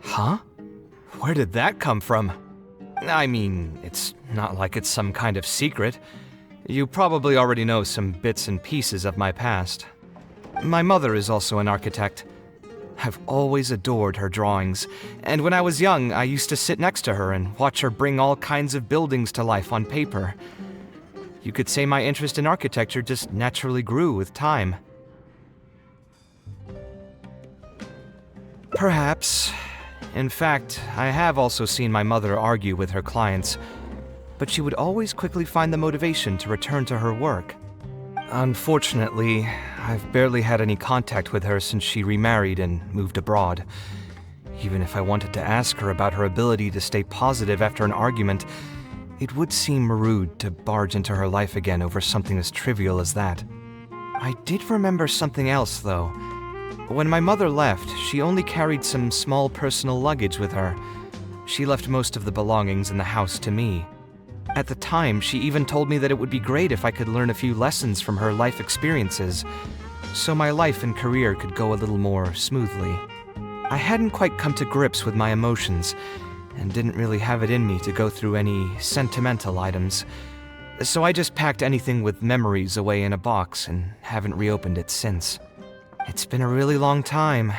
Huh? Where did that come from? I mean, it's not like it's some kind of secret. You probably already know some bits and pieces of my past. My mother is also an architect. I've always adored her drawings, and when I was young, I used to sit next to her and watch her bring all kinds of buildings to life on paper. You could say my interest in architecture just naturally grew with time. Perhaps. In fact, I have also seen my mother argue with her clients, but she would always quickly find the motivation to return to her work. Unfortunately, I've barely had any contact with her since she remarried and moved abroad. Even if I wanted to ask her about her ability to stay positive after an argument, it would seem rude to barge into her life again over something as trivial as that. I did remember something else, though. When my mother left, she only carried some small personal luggage with her. She left most of the belongings in the house to me. At the time, she even told me that it would be great if I could learn a few lessons from her life experiences, so my life and career could go a little more smoothly. I hadn't quite come to grips with my emotions, and didn't really have it in me to go through any sentimental items, so I just packed anything with memories away in a box and haven't reopened it since. It's been a really long time.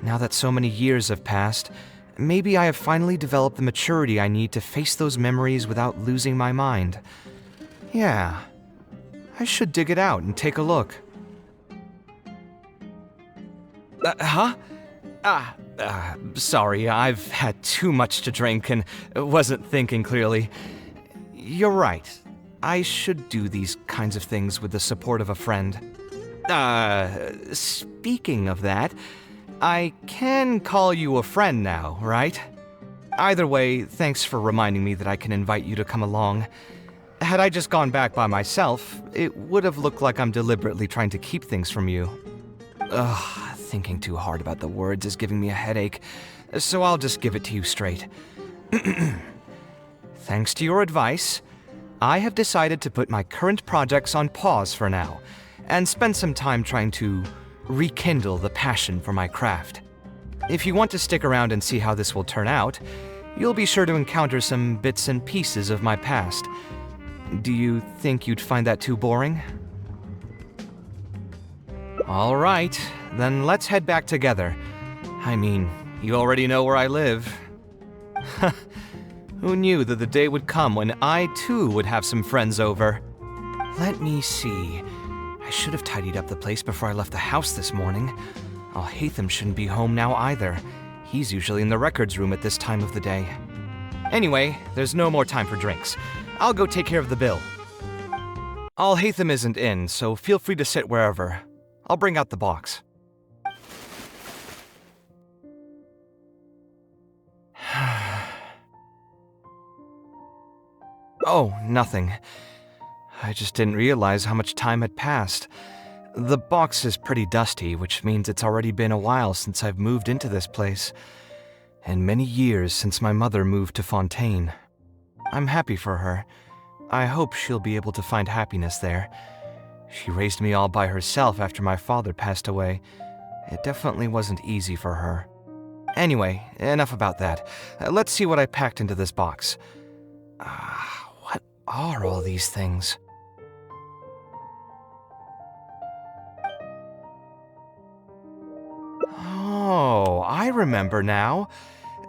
Now that so many years have passed, maybe I have finally developed the maturity I need to face those memories without losing my mind. Yeah, I should dig it out and take a look. Sorry, I've had too much to drink and wasn't thinking clearly. You're right. I should do these kinds of things with the support of a friend. Speaking of that, I can call you a friend now, right? Either way, thanks for reminding me that I can invite you to come along. Had I just gone back by myself, it would have looked like I'm deliberately trying to keep things from you. Thinking too hard about the words is giving me a headache, so I'll just give it to you straight. Thanks to your advice, I have decided to put my current projects on pause for now, and spend some time trying to rekindle the passion for my craft. If you want to stick around and see how this will turn out, you'll be sure to encounter some bits and pieces of my past. Do you think you'd find that too boring? All right, then let's head back together. I mean, you already know where I live. Who knew that the day would come when I too would have some friends over? Let me see. I should have tidied up the place before I left the house this morning. Alhaitham shouldn't be home now either. He's usually in the records room at this time of the day. Anyway, there's no more time for drinks. I'll go take care of the bill. Alhaitham isn't in, so feel free to sit wherever. I'll bring out the box. Oh, nothing. I just didn't realize how much time had passed. The box is pretty dusty, which means it's already been a while since I've moved into this place, and many years since my mother moved to Fontaine. I'm happy for her. I hope she'll be able to find happiness there. She raised me all by herself after my father passed away. It definitely wasn't easy for her. Anyway, enough about that. Let's see what I packed into this box. What are all these things? Oh, I remember now.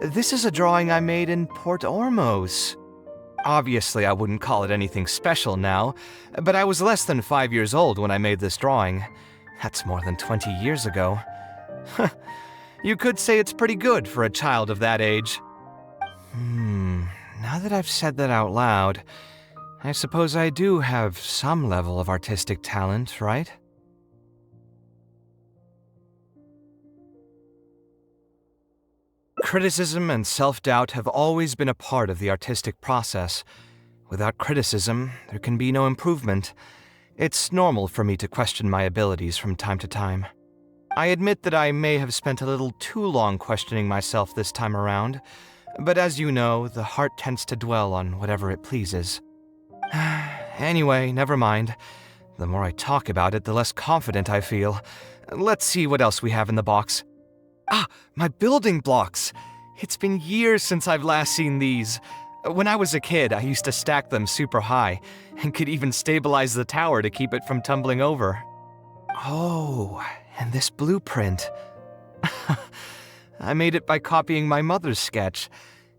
This is a drawing I made in Port Ormos. Obviously, I wouldn't call it anything special now, but I was less than 5 years old when I made this drawing. That's more than 20 years ago. You could say it's pretty good for a child of that age. Now that I've said that out loud, I suppose I do have some level of artistic talent, right? Criticism and self-doubt have always been a part of the artistic process. Without criticism, there can be no improvement. It's normal for me to question my abilities from time to time. I admit that I may have spent a little too long questioning myself this time around, but as you know, the heart tends to dwell on whatever it pleases. Anyway, never mind. The more I talk about it, the less confident I feel. Let's see what else we have in the box. My building blocks! It's been years since I've last seen these. When I was a kid, I used to stack them super high, and could even stabilize the tower to keep it from tumbling over. Oh, and this blueprint. I made it by copying my mother's sketch,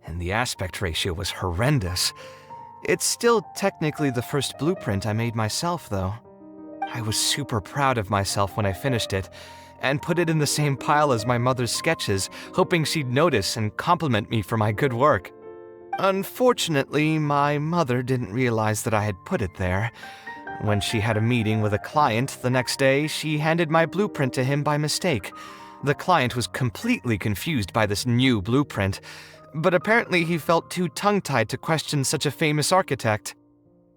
and the aspect ratio was horrendous. It's still technically the first blueprint I made myself, though. I was super proud of myself when I finished it, and put it in the same pile as my mother's sketches, hoping she'd notice and compliment me for my good work. Unfortunately, my mother didn't realize that I had put it there. When she had a meeting with a client the next day, she handed my blueprint to him by mistake. The client was completely confused by this new blueprint, but apparently he felt too tongue-tied to question such a famous architect.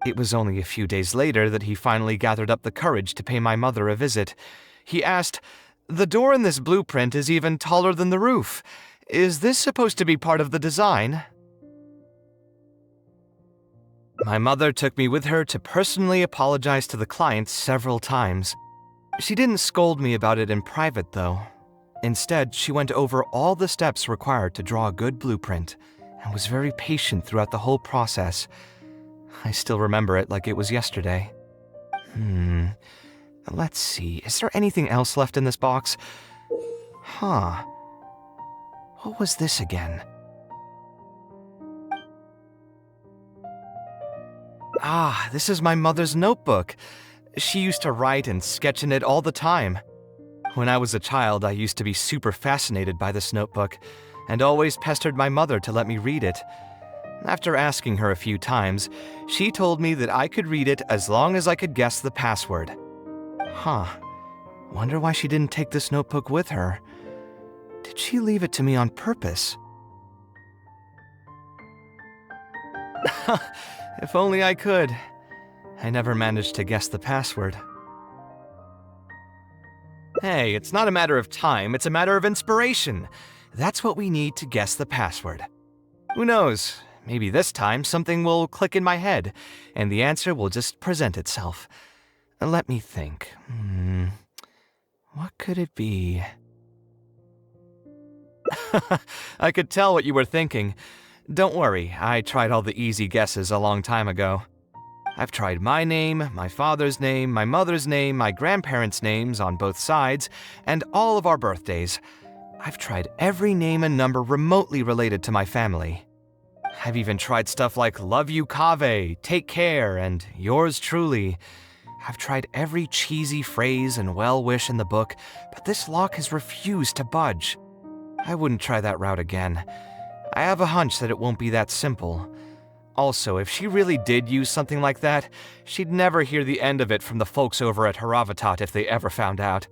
It was only a few days later that he finally gathered up the courage to pay my mother a visit. He asked, "The door in this blueprint is even taller than the roof. Is this supposed to be part of the design?" My mother took me with her to personally apologize to the client several times. She didn't scold me about it in private, though. Instead, she went over all the steps required to draw a good blueprint, and was very patient throughout the whole process. I still remember it like it was yesterday. Let's see, is there anything else left in this box? Huh. What was this again? Ah, this is my mother's notebook. She used to write and sketch in it all the time. When I was a child, I used to be super fascinated by this notebook, and always pestered my mother to let me read it. After asking her a few times, she told me that I could read it as long as I could guess the password. Huh. Wonder why she didn't take this notebook with her. Did she leave it to me on purpose? If only I could. I never managed to guess the password. Hey, it's not a matter of time, it's a matter of inspiration. That's what we need to guess the password. Who knows? Maybe this time something will click in my head, and the answer will just present itself. Let me think. What could it be? I could tell what you were thinking. Don't worry, I tried all the easy guesses a long time ago. I've tried my name, my father's name, my mother's name, my grandparents' names on both sides, and all of our birthdays. I've tried every name and number remotely related to my family. I've even tried stuff like "Love you, Kaveh," "Take care," and "Yours truly." I've tried every cheesy phrase and well-wish in the book, but this lock has refused to budge. I wouldn't try that route again. I have a hunch that it won't be that simple. Also, if she really did use something like that, she'd never hear the end of it from the folks over at Haravatat if they ever found out.